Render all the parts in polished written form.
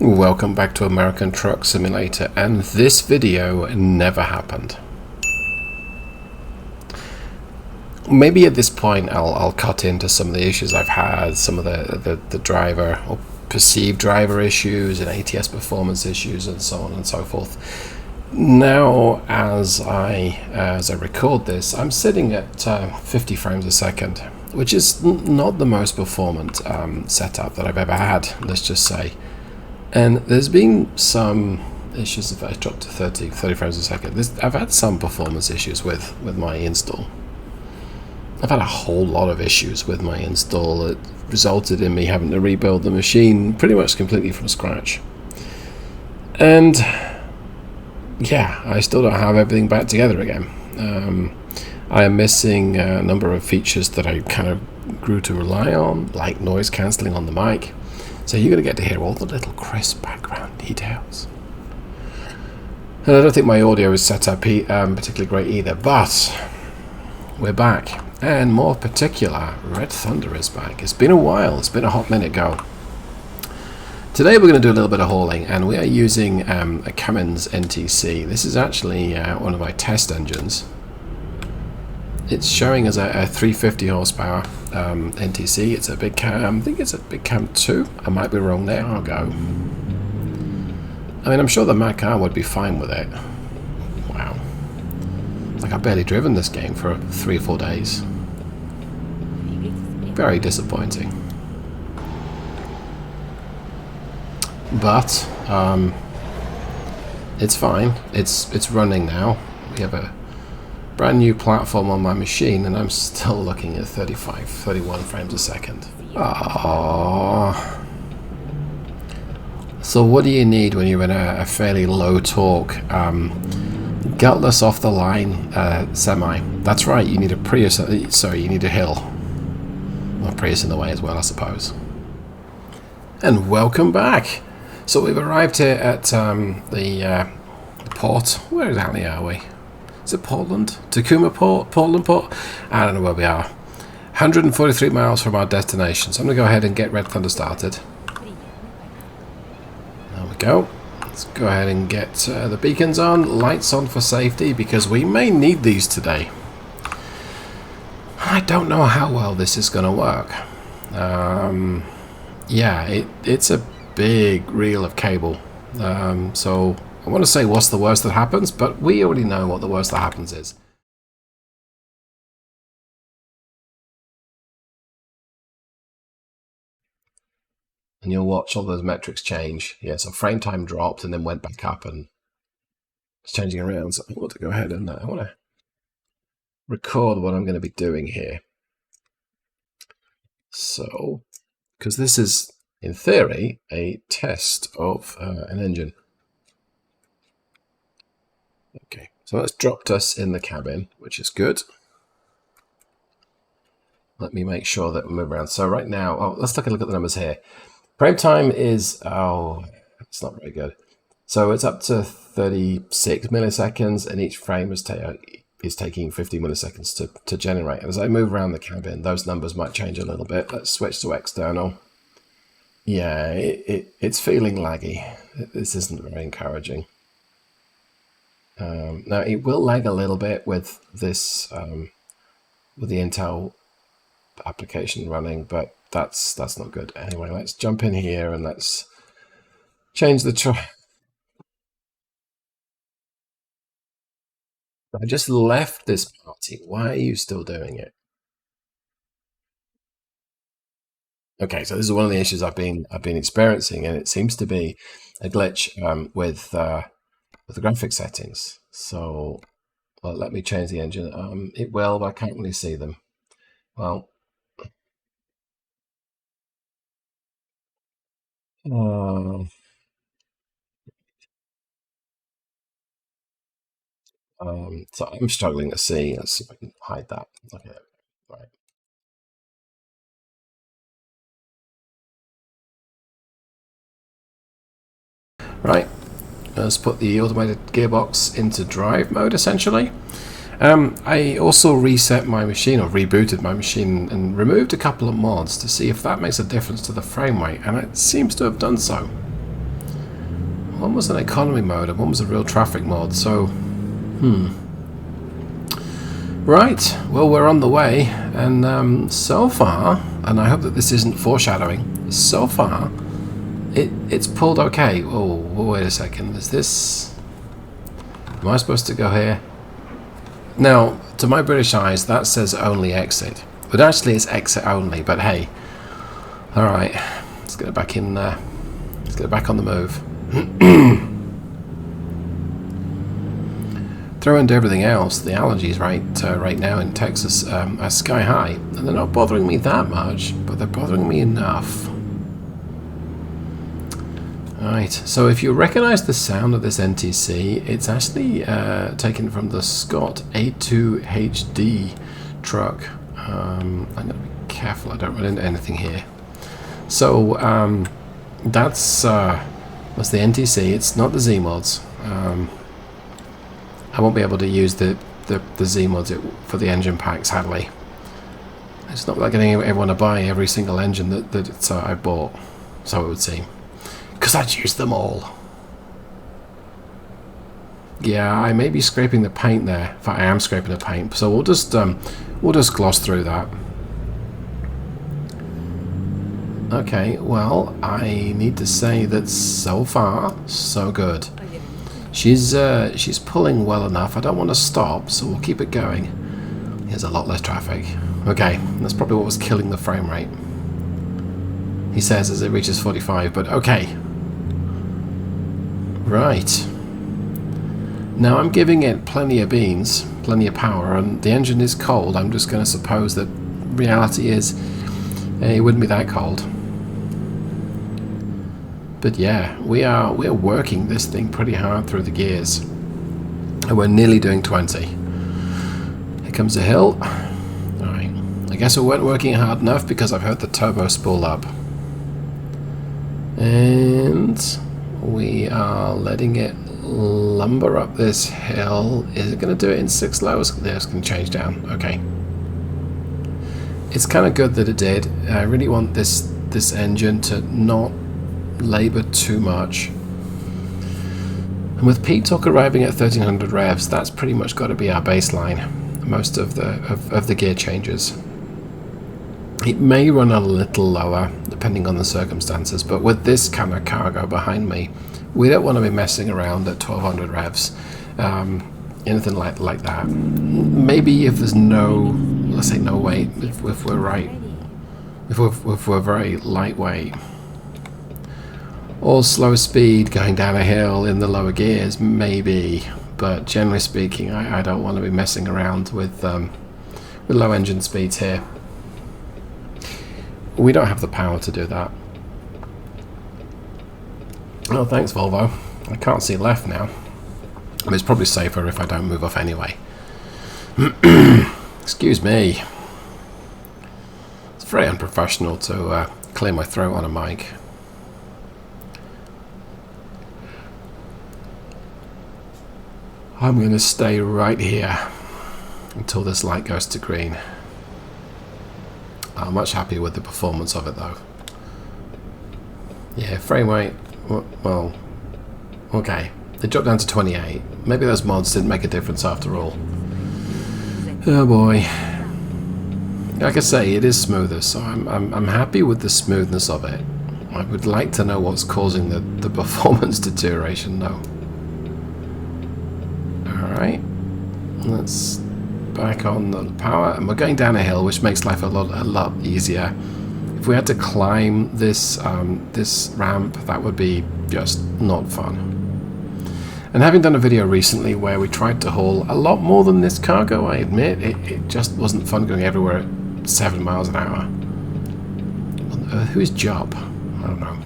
Welcome back to American Truck Simulator, and this video never happened. Maybe at this point I'll cut into some of the issues I've had, some of the driver or perceived driver issues and ATS performance issues and so on and so forth. Now as I record this, I'm sitting at 50 frames a second, which is not the most performant setup that I've ever had, let's just say. And there's been some issues. If I drop to 30 frames a second, I've had some performance issues with my install. I've had a whole lot of issues with my install. It resulted in me having to rebuild the machine pretty much completely from scratch. And yeah, I still don't have everything back together again. I am missing a number of features that I kind of grew to rely on, like noise cancelling on the mic. So you're going to get to hear all the little crisp background details. And I don't think my audio is set up particularly great either, but we're back. And more particular, Red Thunder is back. It's been a while. It's been a hot minute ago. Today we're going to do a little bit of hauling, and we are using a Cummins NTC. This is actually one of my test engines. It's showing as a 350 horsepower NTC. It's a Big Cam. I think it's a Big Cam II. I might be wrong there. I'll go. I mean, I'm sure the Mac R would be fine with it. Wow. Like, I've barely driven this game for 3 or 4 days. Very disappointing. But it's fine. It's running now. We have a brand new platform on my machine, and I'm still looking at 31 frames a second. Aww. So what do you need when you're in a fairly low torque, gutless off the line semi? That's right, you need a Prius. Sorry, you need a hill. Well, Prius in the way as well, I suppose. And welcome back. So we've arrived here at the port. Where exactly are we? Is it Portland? Tacoma Port? Portland Port? I don't know where we are. 143 miles from our destination. So I'm going to go ahead and get Red Thunder started. There we go. Let's go ahead and get the beacons on. Lights on for safety, because we may need these today. I don't know how well this is going to work. Yeah, it's a big reel of cable. So I want to say what's the worst that happens, but we already know what the worst that happens is. And you'll watch all those metrics change. Yeah, so frame time dropped and then went back up and it's changing around. So I want to go ahead and I want to record what I'm going to be doing here. So, because this is, in theory, a test of an engine. Okay, so that's dropped us in the cabin, which is good. Let me make sure that we move around. So right now, let's take a look at the numbers here. Frame time is, it's not very good. So it's up to 36 milliseconds, and each frame is taking 50 milliseconds to generate. And as I move around the cabin, those numbers might change a little bit. Let's switch to external. Yeah, it's feeling laggy. This isn't very encouraging. Now it will lag a little bit with this, with the Intel application running, but that's not good. Anyway, let's jump in here and let's change the I just left this party. Why are you still doing it? Okay, so this is one of the issues I've been experiencing, and it seems to be a glitch with the graphics settings. So let me change the engine. It will, but I can't really see them. Well, so I'm struggling to see. Let's see if I can hide that. Okay, right. Right, let's put the automated gearbox into drive mode, essentially. I also reset my machine, or rebooted my machine, and removed a couple of mods to see if that makes a difference to the frame rate, and it seems to have done so. one was an economy mode and one was a real traffic mode. So, right, well, we're on the way, and so far, and I hope that this isn't foreshadowing, so far, it's pulled okay. Oh, wait a second, is this... Am I supposed to go here? Now, to my British eyes, that says only exit. But actually, it's exit only, but hey. Alright, let's get it back in there. Let's get it back on the move. Throw into everything else, the allergies right now in Texas are sky high. And they're not bothering me that much, but they're bothering me enough. Right, so if you recognize the sound of this NTC, it's actually taken from the Scott A2 HD truck. I'm going to be careful I don't run into anything here. So that's the NTC, it's not the Z mods. I won't be able to use the Z mods for the engine pack, sadly. It's not like getting everyone to buy every single engine that I bought, so it would seem. Because I'd use them all. Yeah, I may be scraping the paint there. In fact, I am scraping the paint. So we'll just gloss through that. Okay, well, I need to say that so far, so good. She's pulling well enough. I don't want to stop, so we'll keep it going. Here's a lot less traffic. Okay, that's probably what was killing the frame rate. He says as it reaches 45, but okay. Right. Now I'm giving it plenty of beans, plenty of power, and the engine is cold. I'm just going to suppose that reality is it wouldn't be that cold. But yeah, we're working this thing pretty hard through the gears. And we're nearly doing 20. Here comes a hill. Alright. I guess we weren't working hard enough because I've heard the turbo spool up. And we are letting it lumber up this hill. Is it going to do it in 6 lows? Yeah, it's going to change down. Okay. It's kind of good that it did. I really want this engine to not labor too much. And with Pete Talk arriving at 1300 revs, that's pretty much got to be our baseline. Most of the gear changes. It may run a little lower depending on the circumstances, but with this kind of cargo behind me, we don't want to be messing around at 1200 revs. Anything like that. Maybe if there's no, let's say no weight, if we're right, if we're very lightweight, or slow speed going down a hill in the lower gears, maybe. But generally speaking, I don't want to be messing around with low engine speeds here. We don't have the power to do that. Oh, thanks, Volvo. I can't see left now. But it's probably safer if I don't move off anyway. Excuse me. It's very unprofessional to clear my throat on a mic. I'm going to stay right here until this light goes to green. I'm much happier with the performance of it though. Yeah, frame rate, well, okay. They dropped down to 28. Maybe those mods didn't make a difference after all. Oh boy. Like I say, it is smoother, so I'm happy with the smoothness of it. I would like to know what's causing the performance deterioration though. Alright. Let's back on the power, and we're going down a hill, which makes life a lot easier. If we had to climb this this ramp, that would be just not fun. And having done a video recently where we tried to haul a lot more than this cargo, I admit, it just wasn't fun going everywhere at 7 miles an hour. Whose job? I don't know.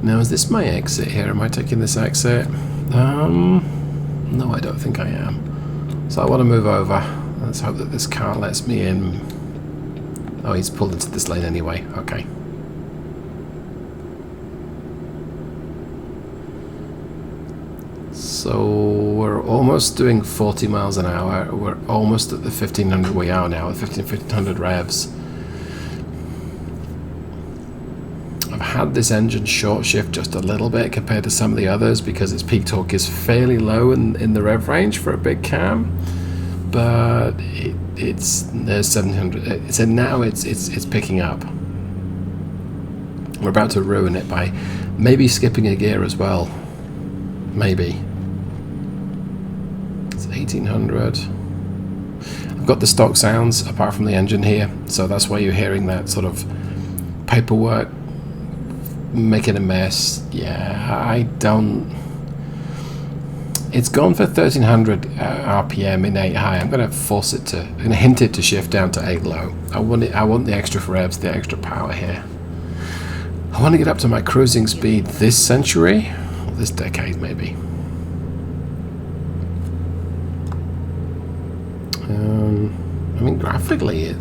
Now, is this my exit here? Am I taking this exit? No, I don't think I am. So I want to move over. Let's hope that this car lets me in. Oh, he's pulled into this lane anyway. Okay. So we're almost doing 40 miles an hour. We're almost at the 1500. We are now at 1500 revs. I've had this engine short shift just a little bit compared to some of the others because its peak torque is fairly low in the rev range for a big cam, but there's 700. So now it's picking up. We're about to ruin it by maybe skipping a gear as well. Maybe. It's 1800. I've got the stock sounds apart from the engine here, so that's why you're hearing that sort of paperwork making a mess. Yeah, I don't. It's gone for 1300 RPM in 8 high. I'm going to force it to. I'm going to hint it to shift down to 8 low. I want the extra revs, the extra power here. I want to get up to my cruising speed this century, or this decade maybe. I mean, graphically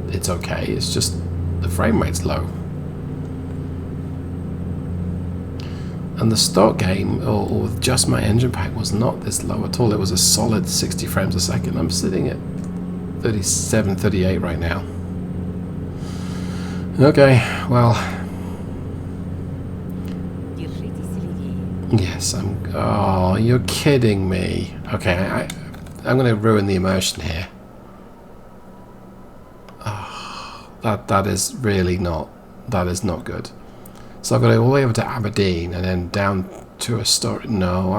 it's okay. It's just the frame rate's low, and the stock game, or with just my engine pack, was not this low at all. It was a solid 60 frames a second. I'm sitting at 37, 38 right now. Okay, well. Yes, oh, you're kidding me. Okay, I'm going to ruin the immersion here. Oh, that is really not. That is not good. So I've got to go all the way over to Aberdeen and then down to a store. No,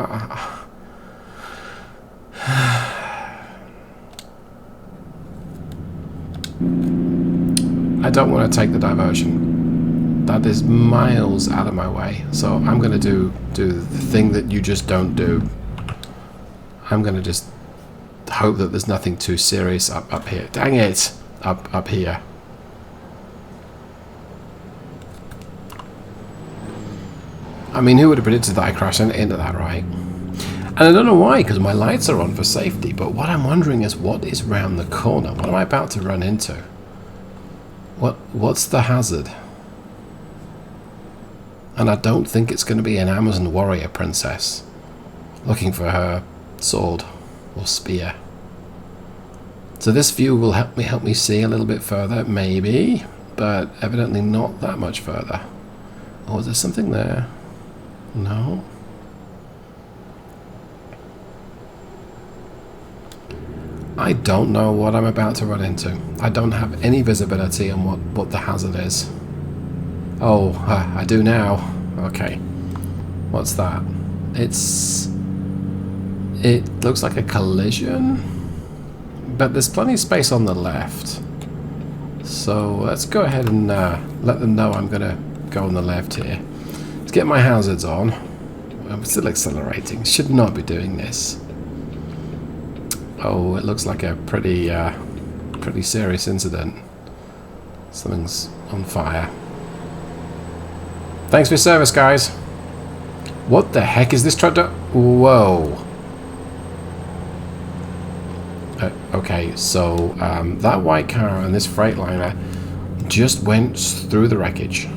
I don't want to take the diversion. That is miles out of my way. So I'm going to do the thing that you just don't do. I'm going to just hope that there's nothing too serious up here. Dang it! Up here. I mean, who would have predicted that I crashed into that, right? And I don't know why, because my lights are on for safety, but what I'm wondering is what is round the corner? What am I about to run into? What's the hazard? And I don't think it's going to be an Amazon warrior princess looking for her sword or spear. So this view will help me see a little bit further, maybe, but evidently not that much further. Oh, is there something there? No. I don't know what I'm about to run into. I don't have any visibility on what the hazard is. Oh, I do now. Okay. What's that? It looks like a collision, but there's plenty of space on the left. So let's go ahead and let them know I'm going to go on the left here. Let's get my hazards on. I'm still accelerating. Should not be doing this. Oh, it looks like a pretty serious incident. Something's on fire. Thanks for your service, guys. What the heck is this truck do? Whoa. Okay, so that white car and this Freightliner just went through the wreckage.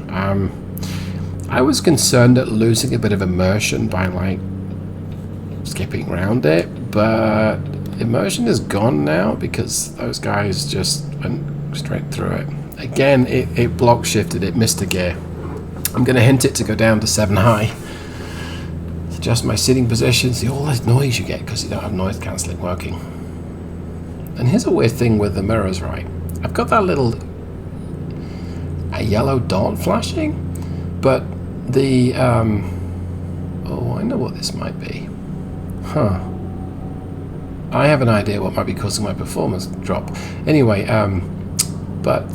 I was concerned at losing a bit of immersion by like skipping around it, but immersion is gone now because those guys just went straight through it. Again, it block shifted, it missed a gear. I'm going to hint it to go down to 7 high. Adjust my sitting position. See all this noise you get because you don't have noise cancelling working. And here's a weird thing with the mirrors, right? I've got that a yellow dot flashing, but the oh, I know what this might be. Huh. I have an idea what might be causing my performance drop. Anyway, but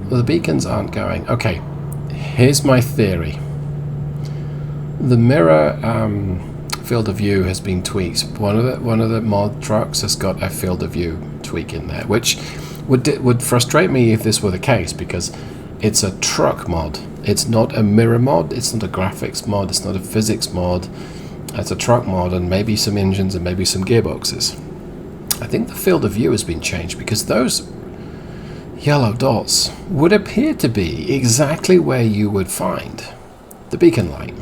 well, the beacons aren't going. Okay, here's my theory. The mirror field of view has been tweaked. One of the mod trucks has got a field of view tweak in there, which would frustrate me if this were the case, because it's a truck mod. It's not a mirror mod. It's not a graphics mod. It's not a physics mod. It's a truck mod, and maybe some engines and maybe some gearboxes. I think the field of view has been changed because those yellow dots would appear to be exactly where you would find the beacon light.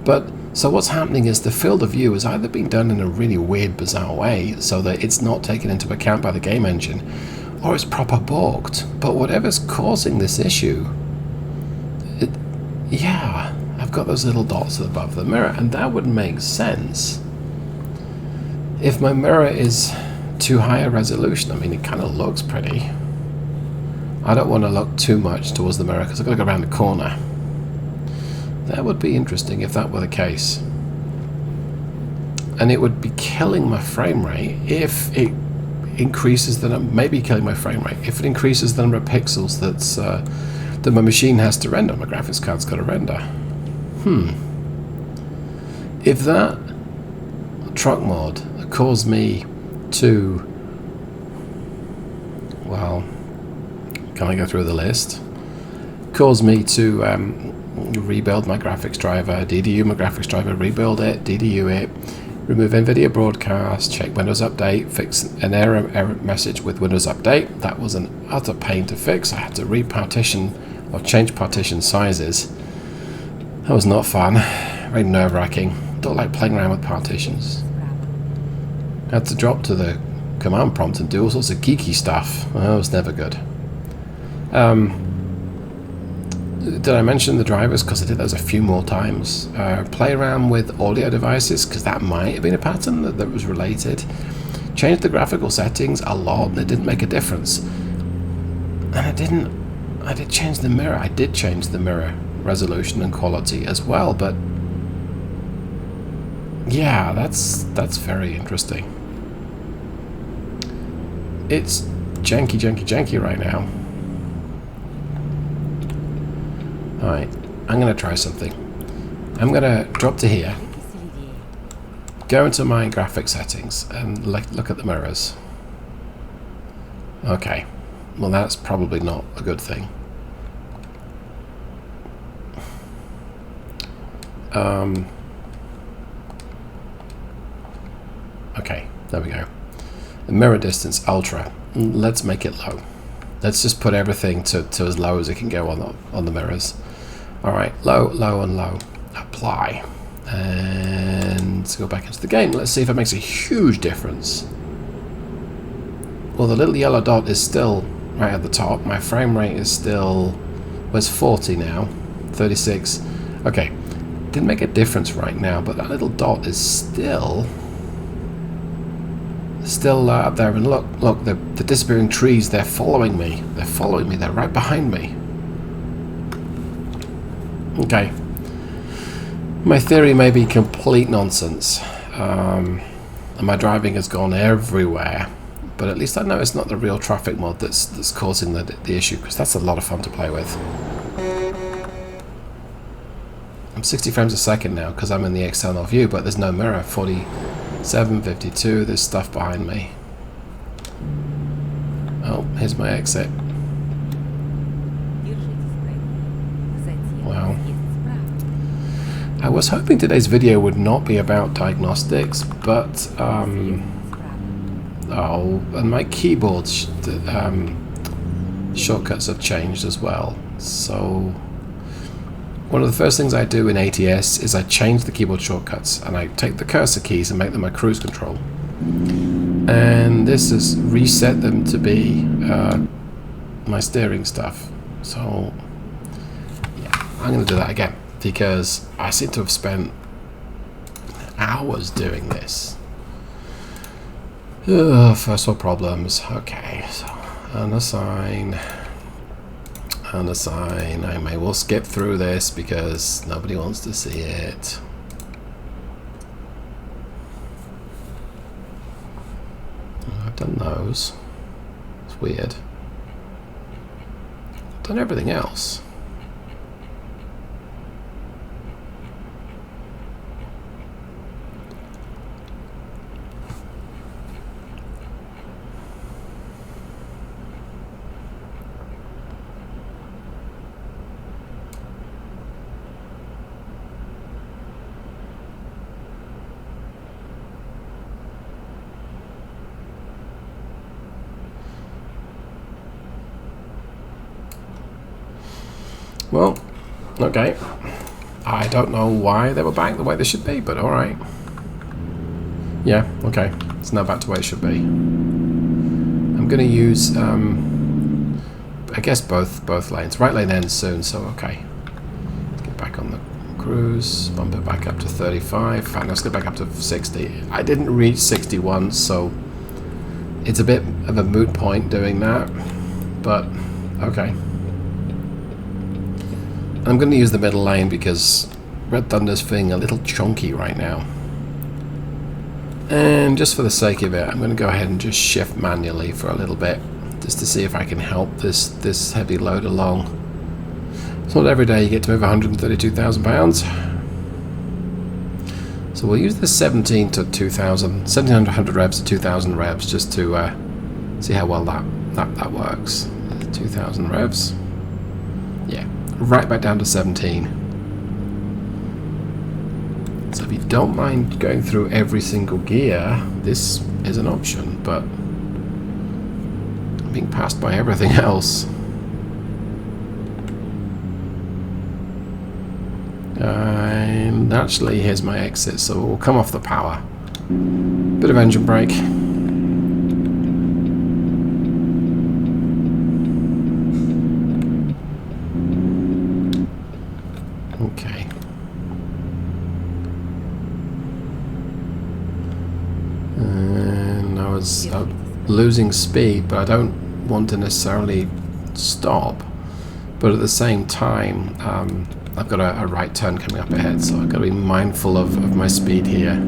But so what's happening is the field of view has either been done in a really weird, bizarre way so that it's not taken into account by the game engine, or it's proper balked. But whatever's causing this issue, yeah, I've got those little dots above the mirror, and that would make sense. If my mirror is too high a resolution, I mean, it kind of looks pretty. I don't want to look too much towards the mirror because I've got to go around the corner. That would be interesting if that were the case. And it would be killing my frame rate if it increases the number, maybe killing my frame rate, if it increases the number of pixels that my machine has to render, my graphics card's got to render. If that truck mod caused me to, well, can I go through the list? Caused me to rebuild my graphics driver, DDU my graphics driver, rebuild it, DDU it, remove NVIDIA Broadcast, check Windows Update, fix an error message with Windows Update. That was an utter pain to fix. I had to repartition or change partition sizes. That was not fun. Very nerve-wracking. Don't like playing around with partitions. Had to drop to the command prompt and do all sorts of geeky stuff. That was never good. Did I mention the drivers? Because I did those a few more times. Play around with audio devices, because that might have been a pattern that was related. Changed the graphical settings a lot. That didn't make a difference. And I did change the mirror. I did change the mirror resolution and quality as well, but yeah, that's very interesting. It's janky right now. Alright, I'm going to try something. I'm going to drop to here, go into my graphic settings and look at the mirrors. Okay, well that's probably not a good thing. Okay, there we go. The mirror distance ultra. Let's make it low. Let's just put everything to as low as it can go on the mirrors. All right, low, and low. Apply, and let's go back into the game. Let's see if it makes a huge difference. Well, the little yellow dot is still right at the top. My frame rate is still, where's 40 now? 36. Okay, didn't make a difference right now, but that little dot is still up there. And look, the disappearing trees, they're following me. They're right behind me. Okay. My theory may be complete nonsense. And my driving has gone everywhere. But at least I know it's not the real traffic mod that's causing the issue, because that's a lot of fun to play with. I'm 60 frames a second now because I'm in the external view, but there's no mirror. 47, 52, there's stuff behind me. Oh, here's my exit. Wow. I was hoping today's video would not be about diagnostics, but oh, and my keyboard shortcuts have changed as well. So one of the first things I do in ATS is I change the keyboard shortcuts, and I take the cursor keys and make them my cruise control. And this has reset them to be my steering stuff. So yeah, I'm going to do that again, because I seem to have spent hours doing this. First world problems. Okay, so unassign. I may well skip through this because nobody wants to see it. I've done those. It's weird. I've done everything else. Well, okay. I don't know why they were back the way they should be, but alright. Yeah, okay. It's now back to where it should be. I'm going to use, I guess both lanes. Right lane ends soon, so okay. Let's get back on the cruise, bump it back up to 35. In fact, let's get back up to 60. I didn't reach 61, so it's a bit of a moot point doing that, but okay. I'm going to use the middle lane because Red Thunder's feeling a little chunky right now. And just for the sake of it, I'm going to go ahead and just shift manually for a little bit, just to see if I can help this heavy load along. It's not every day you get to move 132,000 pounds. So we'll use the 1700 revs to 2,000 revs just to see how well that works. 2,000 revs. Yeah, right back down to 17. So if you don't mind going through every single gear, this is an option, but I'm being passed by everything else. And actually, here's my exit, so we'll come off the power. Bit of engine brake. Okay. And I was losing speed, but I don't want to necessarily stop. But at the same time, I've got a right turn coming up ahead, so I've got to be mindful of my speed here.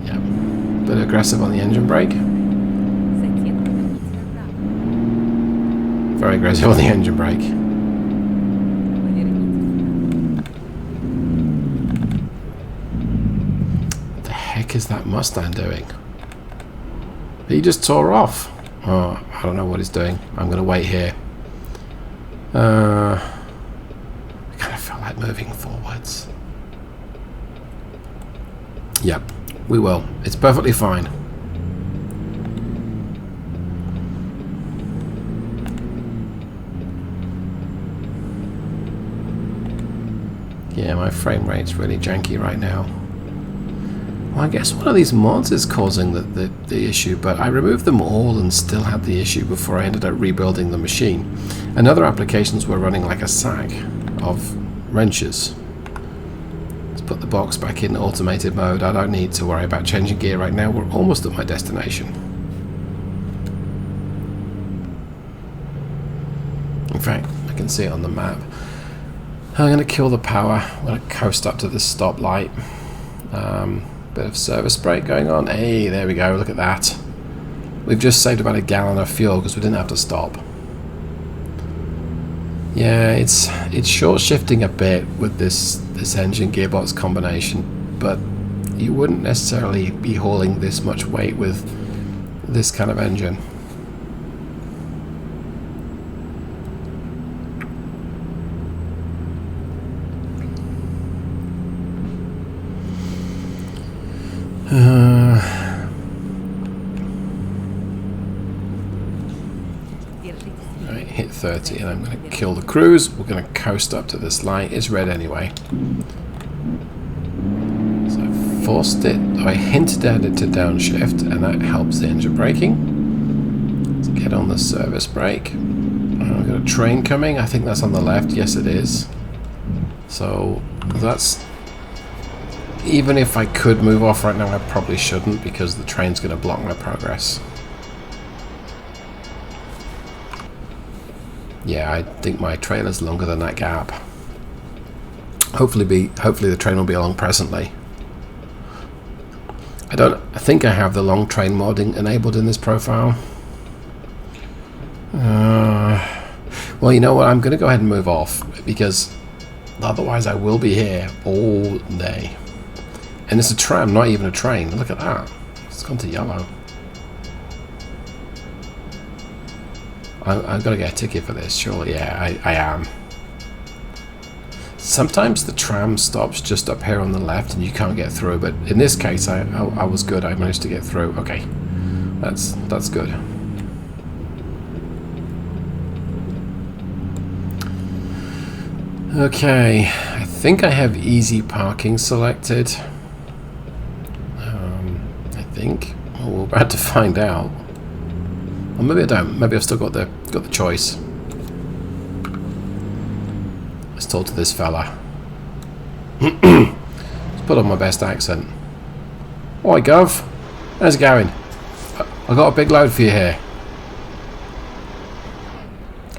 Yeah, a bit aggressive on the engine brake. Very aggressive on the engine brake. What the heck is that Mustang doing? He just tore off. Oh, I don't know what he's doing. I'm going to wait here. I kind of felt like moving forwards. Yep, we will. It's perfectly fine. Yeah, my frame rate's really janky right now. Well, I guess one of these mods is causing the issue, but I removed them all and still had the issue before I ended up rebuilding the machine. And other applications were running like a sack of wrenches. Let's put the box back in automated mode. I don't need to worry about changing gear right now. We're almost at my destination. In fact, I can see it on the map. I'm going to kill the power. I'm going to coast up to this stoplight. Bit of service brake going on. Hey, there we go. Look at that. We've just saved about a gallon of fuel because we didn't have to stop. Yeah, it's short shifting a bit with this engine gearbox combination, but you wouldn't necessarily be hauling this much weight with this kind of engine. Right, hit 30 and I'm going to kill the cruise. We're going to coast up to this light. It's red anyway. So I forced it, I hinted at it to downshift, and that helps the engine braking. Let's get on the service brake. We've got a train coming. I think that's on the left. Yes, it is. So that's... Even if I could move off right now, I probably shouldn't because the train's going to block my progress. Yeah, I think my trailer's longer than that gap. Hopefully the train will be along presently. I think I have the long train modding enabled in this profile. Well, you know what? I'm going to go ahead and move off because otherwise I will be here all day. And it's a tram, not even a train. Look at that. It's gone to yellow. I've got to get a ticket for this, surely. Yeah, I am. Sometimes the tram stops just up here on the left and you can't get through, but in this case I was good. I managed to get through. Okay, that's good. Okay, I think I have easy parking selected. I think. Well, we're about to find out. Or maybe I don't. Maybe I've still got the choice. Let's talk to this fella. Let's put on my best accent. Oi, Gov. How's it going? I got a big load for you here.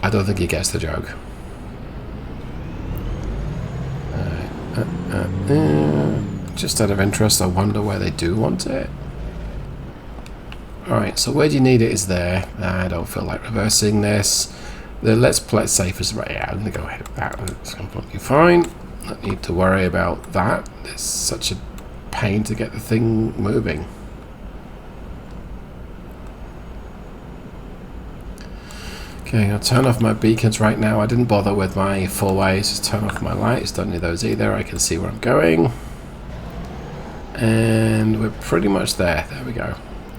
I don't think he gets the joke. Just out of interest, I wonder where they do want it. Alright, so where do you need it is there. I don't feel like reversing this. Let's play it safe as right. Yeah, I'm going to go ahead with that. It's completely fine. Don't need to worry about that. It's such a pain to get the thing moving. Okay, I'll turn off my beacons right now. I didn't bother with my four-ways. Just turn off my lights. Don't need those either. I can see where I'm going. And we're pretty much there. There we go.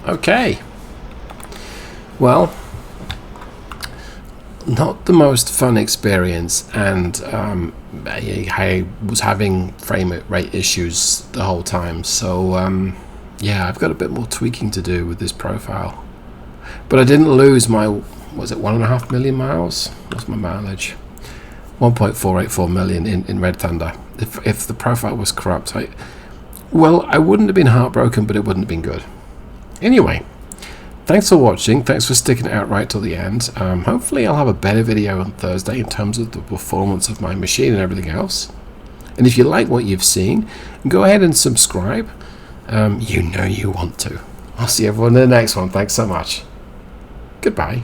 Okay. Well, not the most fun experience, and I was having frame rate issues the whole time. So yeah, I've got a bit more tweaking to do with this profile. But I didn't lose my, was it 1.5 million miles? What's my mileage? 1.484 million in Red Thunder. If the profile was corrupt, I wouldn't have been heartbroken, but it wouldn't have been good. Anyway, thanks for watching. Thanks for sticking it out right till the end. Hopefully I'll have a better video on Thursday in terms of the performance of my machine and everything else. And if you like what you've seen, go ahead and subscribe. You know you want to. I'll see everyone in the next one. Thanks so much. Goodbye.